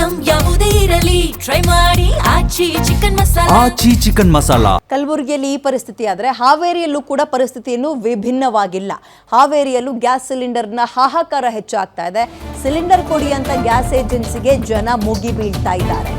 Item ಯಾವುದೇ ಇರಲಿ try ಮಾಡಿ ಆಚಿ ಚಿಕನ್ ಮಸಾಲಾ. ಕಲಬುರಗಿಯಲ್ಲಿ ಈ ಪರಿಸ್ಥಿತಿ ಆದರೆ ಹಾವೇರಿಯಲ್ಲೂ ಕೂಡ ಪರಿಸ್ಥಿತಿಯನ್ನು ವಿಭಿನ್ನವಾಗಿಲ್ಲ. ಹಾವೇರಿಯಲ್ಲೂ ಗ್ಯಾಸ್ ಸಿಲಿಂಡರ್ನ ಹಾಹಾಕಾರ ಹೆಚ್ಚಾಗ್ತಾ ಇದೆ. ಸಿಲಿಂಡರ್ ಕೊಡಿ ಅಂತ ಗ್ಯಾಸ್ ಏಜೆನ್ಸಿಗೆ ಜನ ಮುಗಿ ಬೀಳ್ತಾ ಇದ್ದಾರೆ.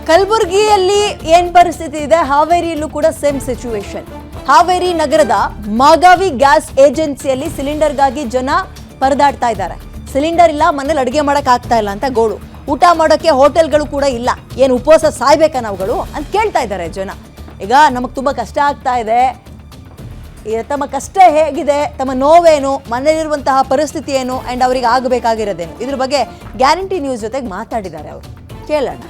ಕಲಬುರಗಿಯಲ್ಲಿ ಏನ್ ಪರಿಸ್ಥಿತಿ ಇದೆ, ಹಾವೇರಿಯಲ್ಲೂ ಕೂಡ ಸೇಮ್ ಸಿಚುವೇಶನ್. ಹಾವೇರಿ ನಗರದ ಮಾಗಾವಿ ಗ್ಯಾಸ್ ಏಜೆನ್ಸಿಯಲ್ಲಿ ಸಿಲಿಂಡರ್ಗಾಗಿ ಜನ ಪರದಾಡ್ತಾ ಇದ್ದಾರೆ. ಸಿಲಿಂಡರ್ ಇಲ್ಲ, ಮನೇಲಿ ಅಡುಗೆ ಮಾಡಕ್ ಆಗ್ತಾ ಇಲ್ಲ ಅಂತ ಗೋಳು. ಊಟ ಮಾಡೋಕ್ಕೆ ಹೋಟೆಲ್ಗಳು ಕೂಡ ಇಲ್ಲ. ಏನು ಉಪವಾಸ ಸಾಯ್ಬೇಕಾ ನಾವುಗಳು ಅಂತ ಕೇಳ್ತಾ ಇದ್ದಾರೆ ಜನ. ಈಗ ನಮಗೆ ತುಂಬ ಕಷ್ಟ ಆಗ್ತಾ ಇದೆ, ತಮ್ಮ ಕಷ್ಟ ಹೇಗಿದೆ, ತಮ್ಮ ನೋವೇನು, ಮನೆಯಲ್ಲಿರುವಂತಹ ಪರಿಸ್ಥಿತಿ ಏನು ಆ್ಯಂಡ್ ಅವರಿಗೆ ಆಗಬೇಕಾಗಿರೋದೇನು, ಇದ್ರ ಬಗ್ಗೆ ಗ್ಯಾರಂಟಿ ನ್ಯೂಸ್ ಜೊತೆಗೆ ಮಾತಾಡಿದ್ದಾರೆ ಅವರು. ಕೇಳೋಣ.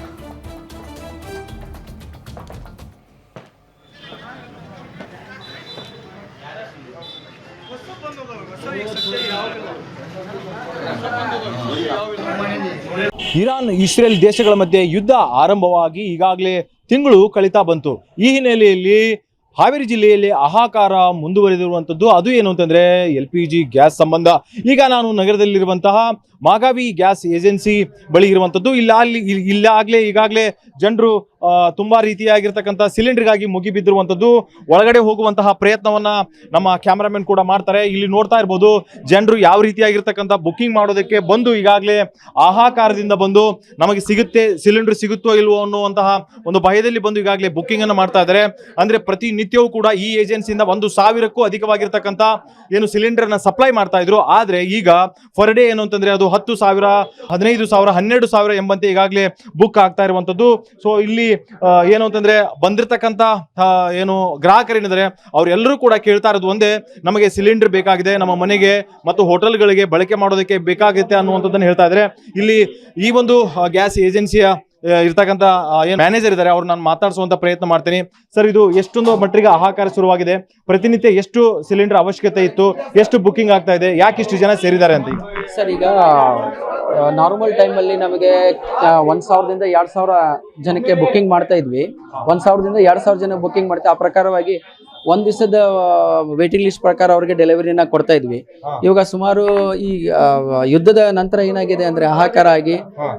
ಇರಾನ್ ಇಸ್ರೇಲ್ ದೇಶಗಳ ಮಧ್ಯೆ ಯುದ್ಧ ಆರಂಭವಾಗಿ ಈಗಾಗಲೇ ತಿಂಗಳು ಕಳೀತಾ ಬಂತು. ಈ ಹಿನ್ನೆಲೆಯಲ್ಲಿ ಹಾವೇರಿ ಜಿಲ್ಲೆಯಲ್ಲಿ ಹಾಹಾಕಾರ ಮುಂದುವರೆದಿರುವಂಥದ್ದು. ಅದು ಏನು ಅಂತಂದ್ರೆ LPG ಗ್ಯಾಸ್ ಸಂಬಂಧ. ಈಗ ನಾನು ನಗರದಲ್ಲಿರುವಂತಹ ಮಾಗಾವಿ ಗ್ಯಾಸ್ ಏಜೆನ್ಸಿ ಬಳಿ ಇರುವಂಥದ್ದು. ಈಗಾಗಲೇ ಜನರು ತುಂಬಾ ರೀತಿಯಾಗಿರ್ತಕ್ಕಂಥ ಸಿಲಿಂಡರ್ಗಾಗಿ ಮುಗಿಬಿದ್ದಿರುವಂಥದ್ದು. ಒಳಗಡೆ ಹೋಗುವಂತಹ ಪ್ರಯತ್ನವನ್ನ ನಮ್ಮ ಕ್ಯಾಮರಾಮನ್ ಕೂಡ ಮಾಡ್ತಾರೆ. ಇಲ್ಲಿ ನೋಡ್ತಾ ಇರ್ಬೋದು ಜನರು ಯಾವ ರೀತಿಯಾಗಿರ್ತಕ್ಕಂಥ ಬುಕ್ಕಿಂಗ್ ಮಾಡೋದಕ್ಕೆ ಬಂದು ಈಗಾಗಲೇ ಹಾಹಾಕಾರದಿಂದ ಬಂದು ನಮಗೆ ಸಿಲಿಂಡರ್ ಸಿಗುತ್ತೋ ಇಲ್ವೋ ಅನ್ನುವಂತಹ ಒಂದು ಭಯದಲ್ಲಿ ಬಂದು ಈಗಾಗಲೇ ಬುಕ್ಕಿಂಗ್ ಅನ್ನು ಮಾಡ್ತಾ ಇದ್ದಾರೆ. ಅಂದ್ರೆ ಪ್ರತಿನಿತ್ಯವೂ ಕೂಡ ಈ ಏಜೆನ್ಸಿಯಿಂದ 1,000ಕ್ಕೂ ಅಧಿಕವಾಗಿರ್ತಕ್ಕಂಥ ಏನು ಸಿಲಿಂಡರ್ ನ ಸಪ್ಲೈ ಮಾಡ್ತಾ ಇದ್ರು. ಆದ್ರೆ ಈಗ ಫರ್ ಡೇ ಏನು ಅಂತಂದ್ರೆ ಅದು 10,000, 15,000, 12,000 ಎಂಬಂತೆ ಈಗಾಗಲೇ ಬುಕ್ ಆಗ್ತಾ ಇರುವಂತದ್ದು. ಸೊ ಇಲ್ಲಿ ಏನು ಅಂತಂದ್ರೆ ಬಂದಿರತಕ್ಕಂತ ಏನು ಗ್ರಾಹಕರೇನಿದ್ದಾರೆ ಅವರೆಲ್ಲರೂ ಕೂಡ ಕೇಳ್ತಾ ಇರೋದು ಒಂದೇ, ನಮಗೆ ಸಿಲಿಂಡರ್ ಬೇಕಾಗಿದೆ, ನಮ್ಮ ಮನೆಗೆ ಮತ್ತು ಹೋಟೆಲ್ಗಳಿಗೆ ಬಳಕೆ ಮಾಡೋದಕ್ಕೆ ಬೇಕಾಗುತ್ತೆ ಅನ್ನುವಂಥದ್ದನ್ನು ಹೇಳ್ತಾ ಇದ್ದಾರೆ. ಇಲ್ಲಿ ಈ ಒಂದು ಗ್ಯಾಸ್ ಏಜೆನ್ಸಿಯ ಇರ್ತಕ್ಕಂಥ ಏನು ಮ್ಯಾನೇಜರ್ ಇದ್ದಾರೆ ಅವ್ರು ನಾನು ಮಾತಾಡಿಸುವಂತ ಪ್ರಯತ್ನ ಮಾಡ್ತೀನಿ. ಸರ್, ಇದು ಎಷ್ಟೊಂದು ಮಟ್ಟಿಗೆ ಹಾಹಾಕಾರ ಶುರುವಾಗಿದೆ? ಪ್ರತಿನಿತ್ಯ ಎಷ್ಟು ಸಿಲಿಂಡರ್ ಅವಶ್ಯಕತೆ ಇತ್ತು? ಎಷ್ಟು ಬುಕ್ಕಿಂಗ್ ಆಗ್ತಾ ಇದೆ? ಯಾಕೆ ಇಷ್ಟು ಜನ ಸೇರಿದ್ದಾರೆ ಅಂತ? ಸರ್, ಈಗ ನಾರ್ಮಲ್ ಟೈಮಲ್ಲಿ ನಮಗೆ 1,000ದಿಂದ 2,000 ಜನಕ್ಕೆ ಬುಕ್ಕಿಂಗ್ ಮಾಡ್ತಾ ಇದ್ವಿ. 1,000ದಿಂದ 2,000 ಜನ ಬುಕ್ಕಿಂಗ್ ಮಾಡ್ತಾ ಆ ಪ್ರಕಾರವಾಗಿ ಒಂದು ದಿವಸದ ವೇಟಿಂಗ್ ಲಿಸ್ಟ್ ಪ್ರಕಾರ ಅವ್ರಿಗೆ ಡೆಲಿವರಿನ ಕೊಡ್ತಾ ಇದ್ವಿ. ಇವಾಗ ಸುಮಾರು ಈ ಯುದ್ಧದ ನಂತರ ಏನಾಗಿದೆ ಅಂದ್ರೆ ಹಾಹಾಕಾರ ಆಗಿ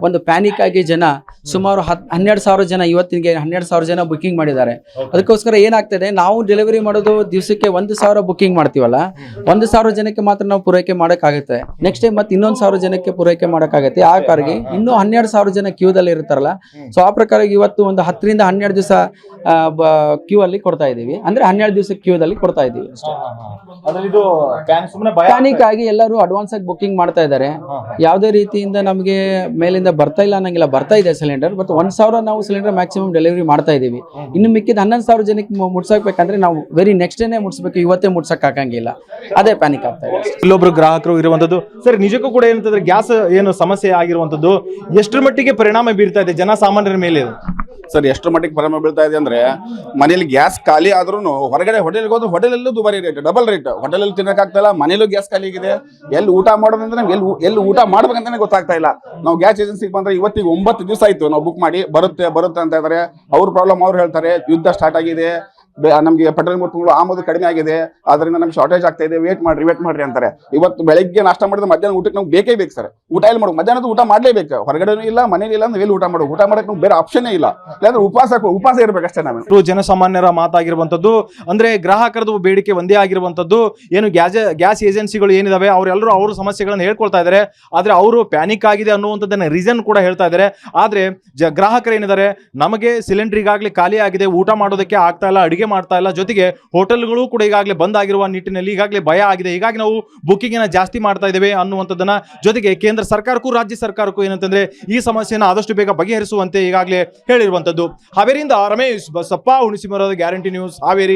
ಒಂದು ಪ್ಯಾನಿಕ್ ಆಗಿ ಜನ ಸುಮಾರು 12,000 ಜನ ಇವತ್ತಿಗೆ 12,000 ಜನ ಬುಕ್ಕಿಂಗ್ ಮಾಡಿದ್ದಾರೆ. ಅದಕ್ಕೋಸ್ಕರ ಏನಾಗ್ತದೆ, ನಾವು ಡೆಲಿವರಿ ಮಾಡೋದು ದಿವಸಕ್ಕೆ 1,000 ಬುಕ್ಕಿಂಗ್ ಮಾಡ್ತೀವಲ್ಲ, 1,000 ಜನಕ್ಕೆ ಮಾತ್ರ ನಾವು ಪೂರೈಕೆ ಮಾಡೋಕ್ಕಾಗುತ್ತೆ. ನೆಕ್ಸ್ಟ್ ಟೈಮ್ ಮತ್ತೆ ಇನ್ನೊಂದು 1,000 ಜನಕ್ಕೆ ಪೂರೈಕೆ ಮಾಡೋಕ್ಕಾಗುತ್ತೆ. ಆ ಕಾರಿಗೆ ಇನ್ನೂ 12,000 ಜನ ಕ್ಯೂದಲ್ಲಿ ಇರ್ತಾರಲ್ಲ. ಸೊ ಆ ಪ್ರಕಾರ ಇವತ್ತು ಒಂದು 10ರಿಂದ 12 ದಿವಸ ಕ್ಯೂ ಅಲ್ಲಿ ಕೊಡ್ತಾ ಇದೀವಿ. ಅಂದ್ರೆ 12 ದಿವಸ ಕ್ಯೂದಲ್ಲಿ ಕೊಡ್ತಾ ಇದೀವಿ ಅಷ್ಟೇ. ಪ್ಯಾನಿಕ್ ಆಗಿ ಎಲ್ಲರೂ ಅಡ್ವಾನ್ಸ್ ಆಗಿ ಬುಕ್ಕಿಂಗ್ ಮಾಡ್ತಾ ಇದ್ದಾರೆ. ಯಾವುದೇ ರೀತಿಯಿಂದ ನಮಗೆ ಮೇಲಿಂದ ಬರ್ತಾ ಇಲ್ಲ ಅನ್ನಂಗಿಲ್ಲ, ಬರ್ತಾ ಇದೆ ಸಿಲಿಂಡರ್. ಬಟ್ 1,000 ನಾವು ಸಿಲಿಂಡರ್ ಮ್ಯಾಕ್ಸಿಮಮ್ ಡೆಲಿವರಿ ಮಾಡ್ತಾ ಇದೀವಿ. ಇನ್ನು ಮಿಕ್ಕಿದ 11,000 ಜನಕ್ಕೆ ಮುಟ್ಸಕ್ಬೇಕಂದ್ರೆ ನಾವು ವೆರಿ ನೆಕ್ಸ್ಟ್ ಡೇನೆ ಮುಟ್ಸ್ಬೇಕು, ಇವತ್ತೇ ಮುಟ್ಸಕ್ ಆಗಂಗಿಲ್ಲ. ಅದೇ ಪ್ಯಾನಿಕ್ ಆಗ್ತಾ ಇದೆ. ಇಲ್ಲೊಬ್ರು ಗ್ರಾಹಕರು ಇರುವಂತದ್ದು. ಸರ್, ನಿಜಕ್ಕೂ ಕೂಡ ಏನಂತಂದ್ರೆ ಗ್ಯಾಸ್ ಏನು ಸಮಸ್ಯೆ ಆಗಿರುವಂತದ್ದು ಎಷ್ಟರ ಮಟ್ಟಿಗೆ ಪರಿಣಾಮ ಬೀರ್ತಾ ಇದೆ ಜನಸಾಮಾನ್ಯರ ಮೇಲೆ? ಸರ್, ಎಷ್ಟು ಮಟ್ಟಿಗೆ ಪರಿಣಾಮ ಬೀಳ್ತಾ ಇದೆ ಅಂದ್ರೆ, ಮನೇಲಿ ಗ್ಯಾಸ್ ಖಾಲಿ ಆದ್ರೂ ಹೊರಗಡೆ ಹೋಟೆಲ್ಗೆ ಹೋದ್ರೆ ಹೋಟೆಲಲ್ಲೂ ದುಬಾರಿ ರೇಟ್, ಡಬಲ್ ರೇಟ್. ಹೋಟೆಲಲ್ಲಿ ತಿನ್ನಕ್ಕಾಗ್ತಾ, ಮನೇಲೂ ಗ್ಯಾಸ್ ಖಾಲಿ ಆಗಿದೆ. ಎಲ್ಲಿ ಊಟ ಮಾಡೋದಂದ್ರೆ ನಮ್ಗೆ ಎಲ್ಲಿ ಊಟ ಮಾಡ್ಬೇಕಂತಾನೆ ಗೊತ್ತಾಗ್ತಾ ಇಲ್ಲ. ನಾವು ಗ್ಯಾಸ್ ಏಜೆನ್ಸಿಗೆ ಬಂದ್ರೆ ಇವತ್ತಿಗೆ 9 ದಿವಸ ಆಯ್ತು ನಾವು ಬುಕ್ ಮಾಡಿ. ಬರುತ್ತೆ ಅಂತ ಇದ್ದಾರೆ. ಅವ್ರ ಪ್ರಾಬ್ಲಮ್ ಅವ್ರು ಹೇಳ್ತಾರೆ, ಯುದ್ಧ ಸ್ಟಾರ್ಟ್ ಆಗಿದೆ, ನಮಗೆ ಪೆಟ್ರೋಲ್ ಮತ್ತು ಆಮದು ಕಡಿಮೆ ಆಗಿದೆ, ಅದರಿಂದ ನಮ್ಗೆ ಶಾರ್ಟೇಜ್ ಆಗ್ತಾ ಇದೆ, ವೇಟ್ ಮಾಡ್ರಿ ಅಂತಾರೆ. ಇವತ್ತು ಬೆಳಗ್ಗೆ ನಾಷ್ಟ ಮಾಡಿದ್ರೆ ಮಧ್ಯಾಹ್ನ ಊಟಕ್ಕೆ ನಾವು ಬೇಕೇ ಬೇಕು ಸರ್. ಊಟ ಎಲ್ಲಿ ಮಾಡೋದು? ಮಧ್ಯಾಹ್ನದ ಊಟ ಮಾಡ್ಲೇಬೇಕು. ಹೊರಗಡೆ ಇಲ್ಲ, ಮನೇಲಿ ಇಲ್ಲ ಅಂದ್ರೆ ಎಲ್ಲಿ ಊಟ ಮಾಡೋದು? ಊಟ ಮಾಡಕ್ಕೆ ನಾವು ಬೇರೆ ಆಪ್ಷನ್ ಇಲ್ಲ. ಇಲ್ಲಾಂದ್ರೆ ಉಪವಾಸ ಇರ್ಬೇಕಷ್ಟೇ. ನಾವು ಜನಸಾಮಾನ್ಯರ ಮಾತಾಗಿರುವಂತದ್ದು ಅಂದ್ರೆ ಗ್ರಾಹಕರದು ಬೇಡಿಕೆ ಒಂದೇ ಆಗಿರುವಂತದ್ದು. ಏನು ಗ್ಯಾಸ್ ಏಜೆನ್ಸಿಗಳು ಏನಿದಾವೆ ಅವರೆಲ್ಲರೂ ಅವ್ರ ಸಮಸ್ಯೆಗಳನ್ನ ಹೇಳ್ಕೊಳ್ತಾ ಇದ್ದಾರೆ. ಆದ್ರೆ ಅವರು ಪ್ಯಾನಿಕ್ ಆಗಿದೆ ಅನ್ನುವಂಥದ್ದನ್ನ ರೀಸನ್ ಕೂಡ ಹೇಳ್ತಾ ಇದ್ದಾರೆ. ಆದ್ರೆ ಗ್ರಾಹಕರು ಏನಿದ್ದಾರೆ, ನಮಗೆ ಸಿಲಿಂಡರ್ ಈಗಾಗಲೇ ಖಾಲಿ ಆಗಿದೆ, ಊಟ ಮಾಡೋದಕ್ಕೆ ಆಗ್ತಾ ಇಲ್ಲ, ಅಡಿಗೆ ಮಾಡ್ತಾ ಇಲ್ಲ, ಜೊತೆಗೆ ಹೋಟೆಲ್ಗಳು ಕೂಡ ಈಗಾಗಲೇ ಬಂದ್ ಆಗಿರುವ ನಿಟ್ಟಿನಲ್ಲಿ ಈಗಾಗಲೇ ಭಯ ಆಗಿದೆ. ಹೀಗಾಗಿ ನಾವು ಬುಕ್ಕಿಂಗ್ ಅನ್ನ ಜಾಸ್ತಿ ಮಾಡ್ತಾ ಇದ್ದೇವೆ ಅನ್ನುವಂಥದ್ದನ್ನ, ಜೊತೆಗೆ ಕೇಂದ್ರ ಸರ್ಕಾರಕ್ಕೂ ರಾಜ್ಯ ಸರ್ಕಾರಕ್ಕೂ ಏನಂತಂದ್ರೆ ಈ ಸಮಸ್ಯೆಯನ್ನು ಆದಷ್ಟು ಬೇಗ ಬಗೆಹರಿಸುವಂತೆ ಈಗಾಗಲೇ ಹೇಳಿರುವಂತದ್ದು. ಹಾವೇರಿಯಿಂದ ರಮೇಶ್ ಬಸಪ್ಪ, ಹುಣಸಿಮರದ ಗ್ಯಾರಂಟಿ ನ್ಯೂಸ್, ಹಾವೇರಿ.